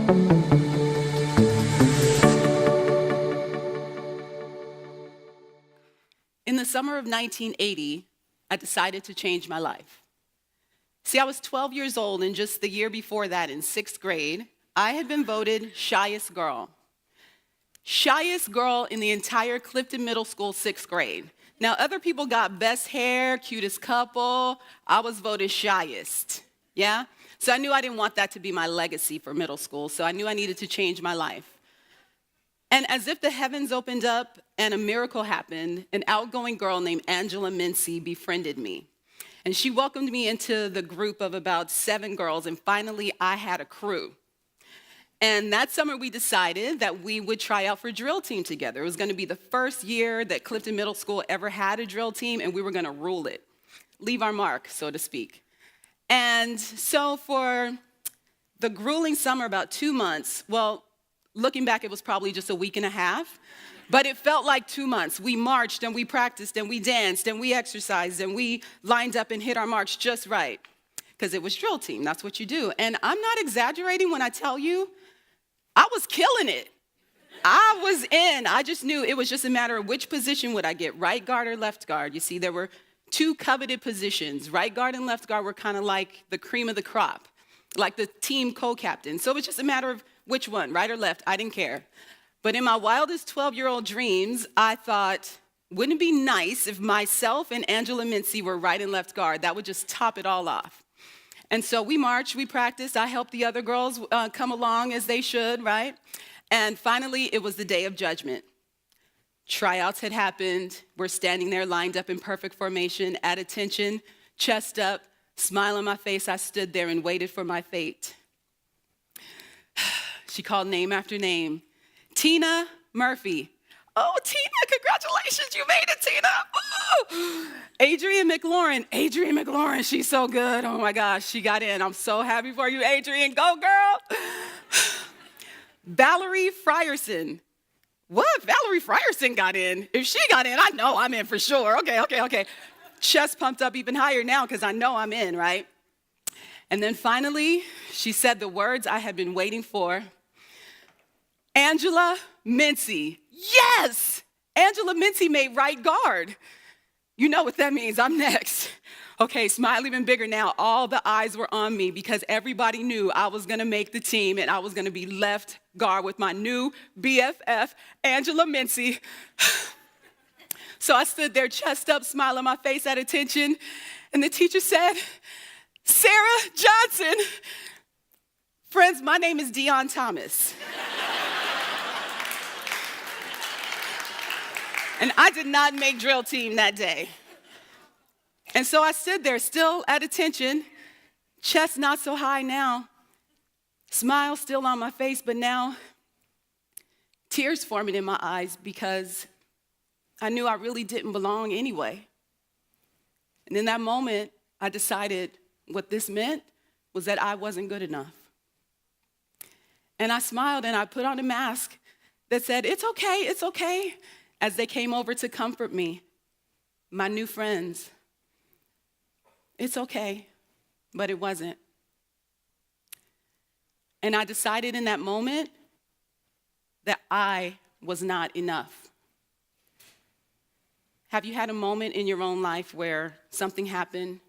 In the summer of 1980, I decided to change my life. See, I was 12 years old, and just the year before that, in 6th grade, I had been voted shyest girl. Shyest girl in the entire Clifton Middle School 6th grade. Now, other people got best hair, cutest couple. I was voted shyest, yeah? So I knew I didn't want that to be my legacy for middle school, so I knew I needed to change my life. And as if the heavens opened up and a miracle happened, an outgoing girl named Angela Mincy befriended me. And she welcomed me into the group of about 7 girls, and finally I had a crew. And that summer we decided that we would try out for drill team together. It was going to be the first year that Clifton Middle School ever had a drill team, and we were going to rule it, leave our mark, so to speak. And so for the grueling summer, about 2 months, well, looking back, it was probably just a week and a half, but it felt like 2 months. We marched and we practiced and we danced and we exercised and we lined up and hit our march just right because it was drill team. That's what you do. And I'm not exaggerating when I tell you I was killing it. I was in. I just knew it was just a matter of which position would I get, right guard or left guard. You see, there were 2 coveted positions. Right guard and left guard were kind of like the cream of the crop, like the team co-captain. So it was just a matter of which one, right or left, I didn't care. But in my wildest 12-year-old dreams, I thought, wouldn't it be nice if myself and Angela Mincy were right and left guard? That would just top it all off. And so we marched, we practiced. I helped the other girls come along as they should, right? And finally, it was the day of judgment. Tryouts had happened. We're standing there lined up in perfect formation, at attention, chest up, smile on my face. I stood there and waited for my fate. She called name after name. Tina Murphy. Oh, Tina, congratulations, you made it, Tina. Ooh. Adrienne McLaurin, she's so good. Oh my gosh, she got in. I'm so happy for you, Adrienne. Go, girl. Valerie Frierson. What? Valerie Frierson got in? If she got in, I know I'm in for sure. Okay. Chest pumped up even higher now because I know I'm in, right? And then finally, she said the words I had been waiting for. Angela Mincy. Yes! Angela Mincy made right guard. You know what that means. I'm next. Okay, smile even bigger now. All the eyes were on me because everybody knew I was going to make the team and I was going to be left guard with my new BFF, Angela Mincy. So I stood there, chest up, smile on my face, at attention, and the teacher said, Sarah Johnson. Friends, my name is Dionne Thomas. And I did not make drill team that day. And so I stood there still at attention, chest not so high now, smile still on my face, but now tears forming in my eyes because I knew I really didn't belong anyway. And in that moment, I decided what this meant was that I wasn't good enough. And I smiled and I put on a mask that said, it's okay, as they came over to comfort me, my new friends. It's okay, but it wasn't. And I decided in that moment that I was not enough. Have you had a moment in your own life where something happened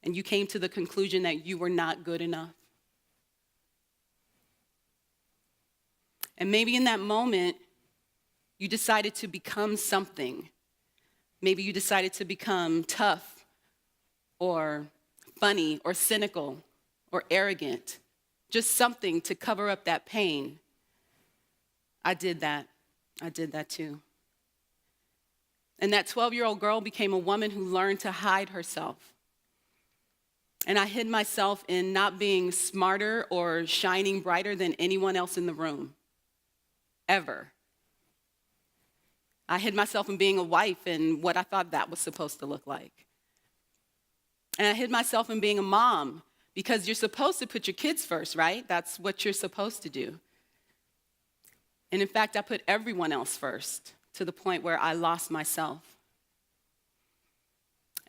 and you came to the conclusion that you were not good enough? And maybe in that moment, you decided to become something. Maybe you decided to become tough or funny or cynical or arrogant, just something to cover up that pain. I did that too. And that 12-year-old girl became a woman who learned to hide herself. And I hid myself in not being smarter or shining brighter than anyone else in the room, ever. I hid myself in being a wife and what I thought that was supposed to look like. And I hid myself in being a mom because you're supposed to put your kids first, right? That's what you're supposed to do. And in fact, I put everyone else first to the point where I lost myself.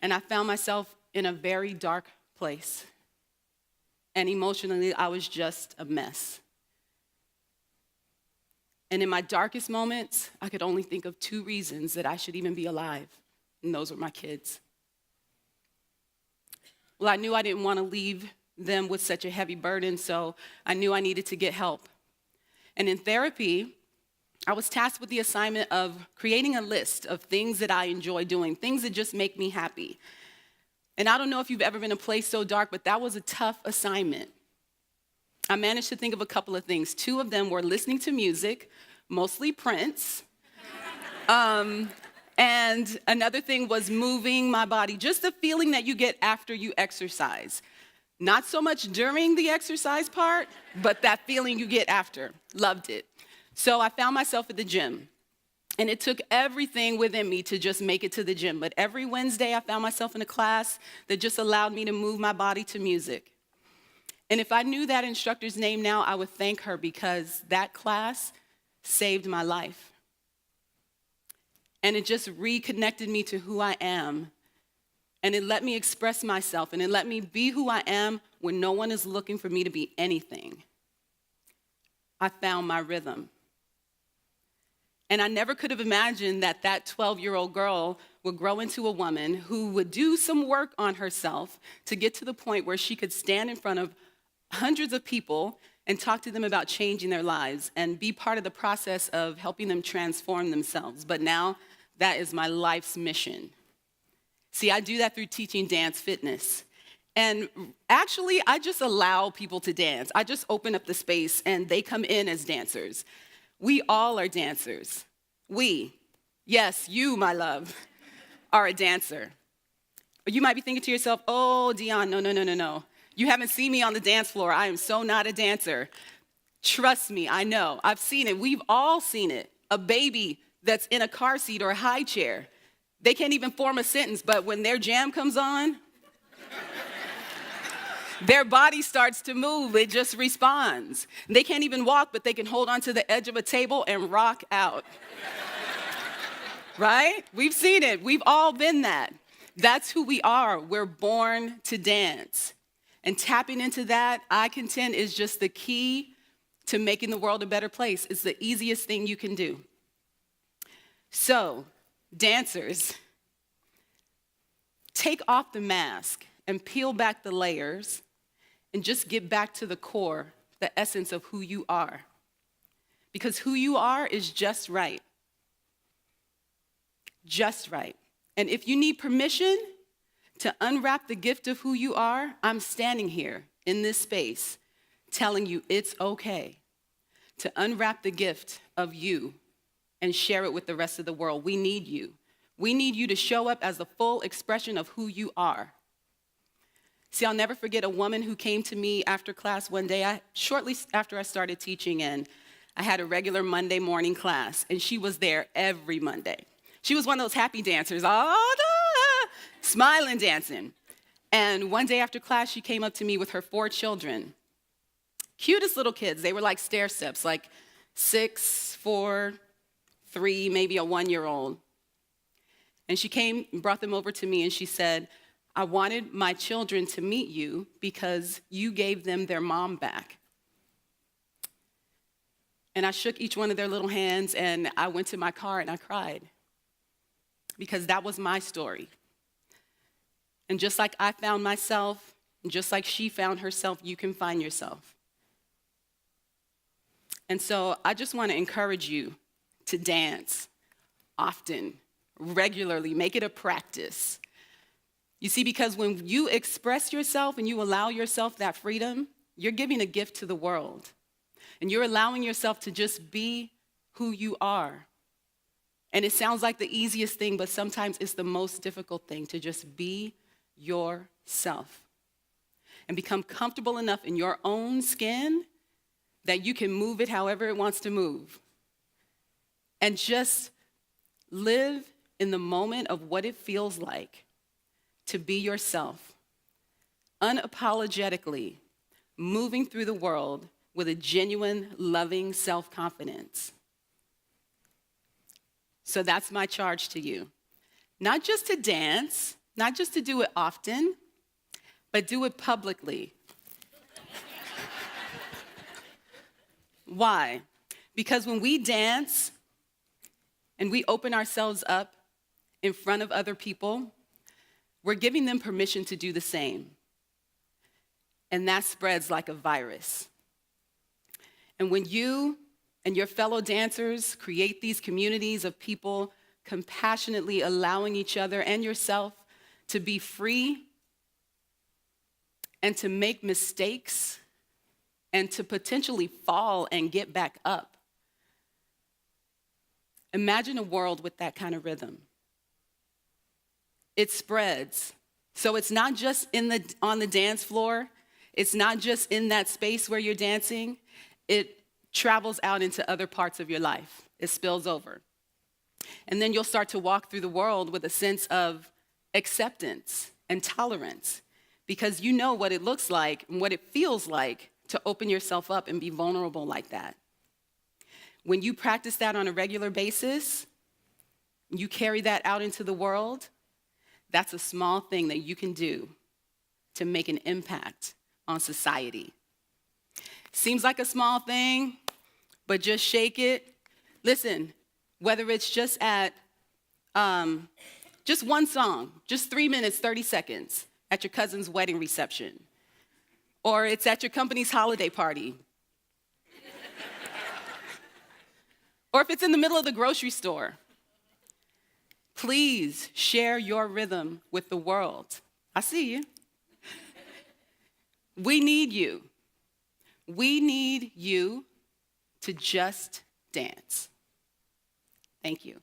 And I found myself in a very dark place. And emotionally, I was just a mess. And in my darkest moments, I could only think of 2 reasons that I should even be alive, and those were my kids. Well, I knew I didn't want to leave them with such a heavy burden, so I knew I needed to get help. And in therapy, I was tasked with the assignment of creating a list of things that I enjoy doing, things that just make me happy. And I don't know if you've ever been in a place so dark, but that was a tough assignment. I managed to think of a couple of things. 2 of them were listening to music, mostly Prince. And another thing was moving my body, just the feeling that you get after you exercise. Not so much during the exercise part, but that feeling you get after. Loved it. So I found myself at the gym. And it took everything within me to just make it to the gym. But every Wednesday, I found myself in a class that just allowed me to move my body to music. And if I knew that instructor's name now, I would thank her because that class saved my life. And it just reconnected me to who I am. And it let me express myself. And it let me be who I am when no one is looking for me to be anything. I found my rhythm. And I never could have imagined that that 12-year-old girl would grow into a woman who would do some work on herself to get to the point where she could stand in front of hundreds of people and talk to them about changing their lives and be part of the process of helping them transform themselves. But now that is my life's mission. See, I do that through teaching dance fitness. And actually, I just allow people to dance. I just open up the space and they come in as dancers. We all are dancers. Yes, you, my love, are a dancer. You might be thinking to yourself, oh, Dionne, no. You haven't seen me on the dance floor. I am so not a dancer. Trust me, I know. I've seen it. We've all seen it. A baby that's in a car seat or a high chair. They can't even form a sentence, but when their jam comes on, their body starts to move. It just responds. They can't even walk, but they can hold onto the edge of a table and rock out. Right? We've seen it. We've all been that. That's who we are. We're born to dance. And tapping into that, I contend, is just the key to making the world a better place. It's the easiest thing you can do. So, dancers, take off the mask and peel back the layers and just get back to the core, the essence of who you are. Because who you are is just right. Just right. And if you need permission to unwrap the gift of who you are, I'm standing here in this space telling you it's okay to unwrap the gift of you and share it with the rest of the world. We need you. We need you to show up as the full expression of who you are. See, I'll never forget a woman who came to me after class one day, shortly after I started teaching, and I had a regular Monday morning class, and she was there every Monday. She was one of those happy dancers, smiling, dancing. And one day after class, she came up to me with her 4 children. Cutest little kids. They were like stair steps, like 6, 4, 3, maybe a 1-year-old. And she came and brought them over to me, and she said, I wanted my children to meet you because you gave them their mom back. And I shook each one of their little hands, and I went to my car and I cried because that was my story. And just like I found myself, and just like she found herself, you can find yourself. And so I just want to encourage you to dance often, regularly, make it a practice. You see, because when you express yourself and you allow yourself that freedom, you're giving a gift to the world. And you're allowing yourself to just be who you are. And it sounds like the easiest thing, but sometimes it's the most difficult thing, to just be yourself and become comfortable enough in your own skin that you can move it however it wants to move. And just live in the moment of what it feels like to be yourself, unapologetically moving through the world with a genuine, loving self-confidence. So that's my charge to you. Not just to dance, not just to do it often, but do it publicly. Why? Because when we dance and we open ourselves up in front of other people, we're giving them permission to do the same. And that spreads like a virus. And when you and your fellow dancers create these communities of people compassionately allowing each other and yourself to be free and to make mistakes and to potentially fall and get back up. Imagine a world with that kind of rhythm. It spreads. So it's not just on the dance floor. It's not just in that space where you're dancing. It travels out into other parts of your life. It spills over. And then you'll start to walk through the world with a sense of acceptance and tolerance because you know what it looks like and what it feels like to open yourself up and be vulnerable like that. When you practice that on a regular basis, you carry that out into the world, that's a small thing that you can do to make an impact on society. Seems like a small thing, but just shake it. Listen, whether it's just at just one song, just 3 minutes, 30 seconds at your cousin's wedding reception, or it's at your company's holiday party, or if it's in the middle of the grocery store, please share your rhythm with the world. I see you. We need you. We need you to just dance. Thank you.